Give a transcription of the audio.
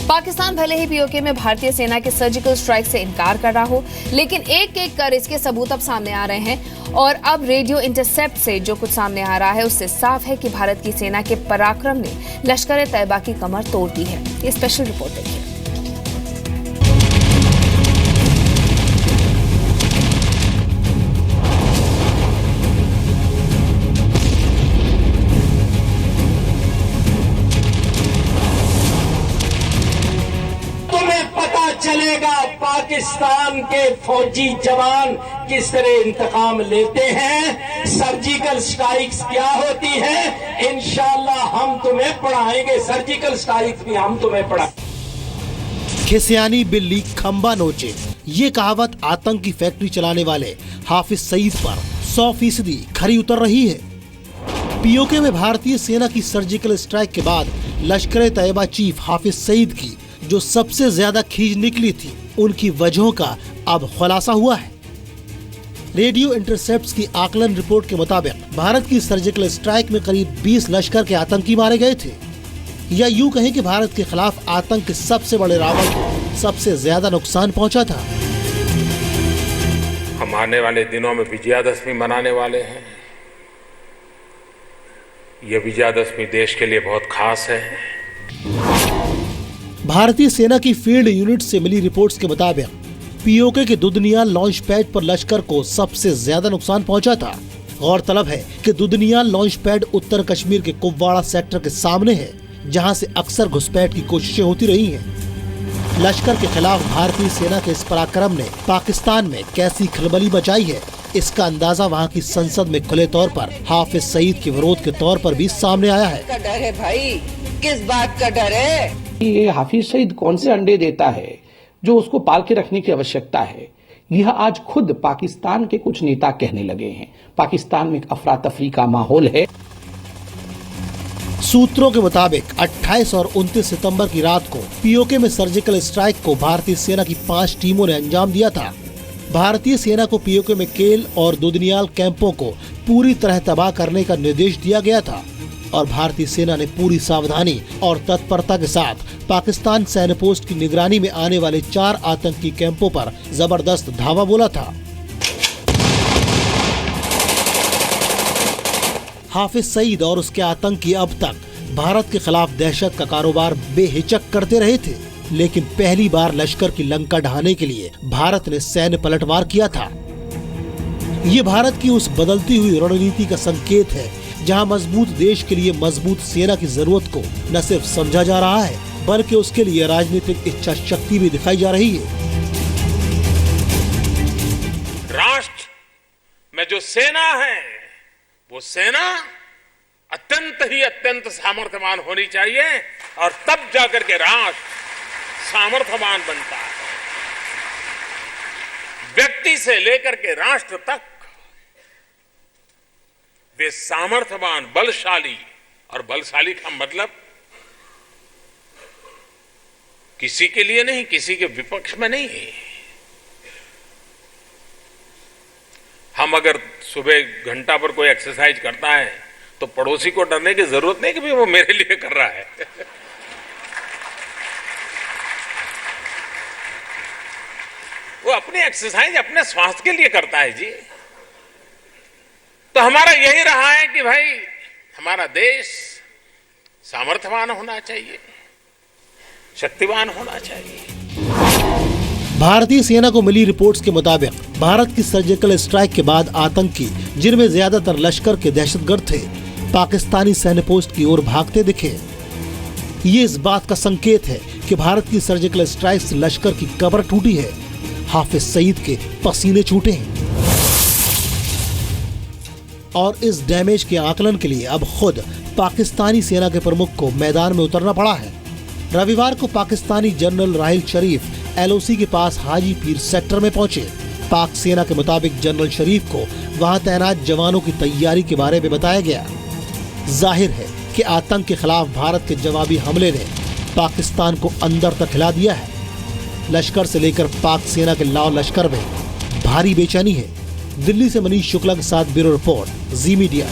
पाकिस्तान भले ही पीओके में भारतीय सेना के सर्जिकल स्ट्राइक से इनकार कर रहा हो, लेकिन एक एक कर इसके सबूत अब सामने आ रहे हैं और अब रेडियो इंटरसेप्ट से जो कुछ सामने आ रहा है उससे साफ है कि भारत की सेना के पराक्रम ने लश्कर तैयबा की कमर तोड़ दी है। ये स्पेशल रिपोर्ट देखिए। चलेगा पाकिस्तान के फौजी जवान किस तरह इंतकाम लेते हैं, सर्जिकल स्ट्राइक्स क्या होती है। इंशाअल्लाह हम तुम्हें पढ़ाएंगे, सर्जिकल स्ट्राइक्स भी हम तुम्हें पढ़ाएंगे। खिसियानी बिल्ली खंबा नोचे, ये कहावत आतंकी फैक्ट्री चलाने वाले हाफिज सईद पर 100% खरी उतर रही है। पीओके में भारतीय सेना की सर्जिकल स्ट्राइक के बाद लश्कर तैयबा चीफ हाफिज सईद की जो सबसे ज्यादा खींच निकली थी, उनकी वजहों का अब खुलासा हुआ है। रेडियो इंटरसेप्ट्स की आकलन रिपोर्ट के मुताबिक भारत की सर्जिकल स्ट्राइक में करीब 20 लश्कर के आतंकी मारे गए थे, या यूं कहें कि भारत के खिलाफ आतंक के सबसे बड़े रावण को सबसे ज्यादा नुकसान पहुंचा था। हम आने वाले दिनों में विजयादशमी मनाने वाले हैं। यह विजयादशमी देश के लिए बहुत खास है। भारतीय सेना की फील्ड यूनिट से मिली रिपोर्ट्स के मुताबिक पीओके के दुदनियाल लॉन्च पैड पर लश्कर को सबसे ज्यादा नुकसान पहुंचा था। गौरतलब है कि दुदनियाल लॉन्च पैड उत्तर कश्मीर के कुपवाड़ा सेक्टर के सामने है, जहां से अक्सर घुसपैठ की कोशिशें होती रही हैं। लश्कर के खिलाफ भारतीय सेना के इस पराक्रम ने पाकिस्तान में कैसी खलबली मचाई है, इसका अंदाजा वहां की संसद में खुले तौर पर हाफिज सईद के विरोध के तौर पर भी सामने आया है। का डर है भाई, किस बात का डर है? ये हाफिज सईद कौन से अंडे देता है जो उसको पाल के रखने की आवश्यकता है, यह आज खुद पाकिस्तान के कुछ नेता कहने लगे हैं। पाकिस्तान में एक अफरा तफरी का माहौल है। सूत्रों के मुताबिक 28 और 29 सितंबर की रात को पीओके में सर्जिकल स्ट्राइक को भारतीय सेना की 5 टीमों ने अंजाम दिया था। भारतीय सेना को पीओके में केल और दुदनियाल कैंपों को पूरी तरह तबाह करने का निर्देश दिया गया था और भारतीय सेना ने पूरी सावधानी और तत्परता के साथ पाकिस्तान सैन्य पोस्ट की निगरानी में आने वाले 4 आतंकी कैंपों पर जबरदस्त धावा बोला था। हाफिज सईद और उसके आतंकी अब तक भारत के खिलाफ दहशत का कारोबार बेहिचक करते रहे थे, लेकिन पहली बार लश्कर की लंका ढहाने के लिए भारत ने सैन्य पलटवार किया था। ये भारत की उस बदलती हुई रणनीति का संकेत है, जहां मजबूत देश के लिए मजबूत सेना की जरूरत को न सिर्फ समझा जा रहा है, बल्कि उसके लिए राजनीतिक इच्छा शक्ति भी दिखाई जा रही है। राष्ट्र में जो सेना है, वो सेना अत्यंत सामर्थ्यवान होनी चाहिए और तब जाकर के राष्ट्र सामर्थ्यवान बनता है। व्यक्ति से लेकर के राष्ट्र तक वे सामर्थ्यवान, बलशाली, और बलशाली का मतलब किसी के लिए नहीं, किसी के विपक्ष में नहीं है। हम अगर सुबह घंटा पर कोई एक्सरसाइज करता है तो पड़ोसी को डरने की जरूरत नहीं कि भी वो मेरे लिए कर रहा है। वो अपनी एक्सरसाइज अपने स्वास्थ्य के लिए करता है जी। तो हमारा यही रहा है कि भाई हमारा देश सामर्थ्यवान होना चाहिए, शक्तिवान होना चाहिए। भारतीय सेना को मिली रिपोर्ट्स के मुताबिक भारत की सर्जिकल स्ट्राइक के बाद आतंकी, जिनमें ज्यादातर लश्कर के दहशतगर्द थे, पाकिस्तानी सैन्य पोस्ट की ओर भागते दिखे। ये इस बात का संकेत है कि भारत की सर्जिकल स्ट्राइक से लश्कर की कब्र टूटी है, हाफिज सईद के पसीने छूटे हैं। और इस डैमेज के आकलन के लिए अब खुद पाकिस्तानी सेना के प्रमुख को मैदान में उतरना पड़ा है। रविवार को पाकिस्तानी जनरल राहिल शरीफ एलओसी के पास हाजी पीर सेक्टर में पहुंचे। पाक सेना के मुताबिक जनरल शरीफ को वहां तैनात जवानों की तैयारी के बारे में बताया गया। जाहिर है कि आतंक के खिलाफ भारत के जवाबी हमले ने पाकिस्तान को अंदर तक हिला दिया है। लश्कर से लेकर पाक सेना के लाव लश्कर में भारी बेचैनी है। दिल्ली से मनीष शुक्ला के साथ ब्यूरो रिपोर्ट, जी मीडिया।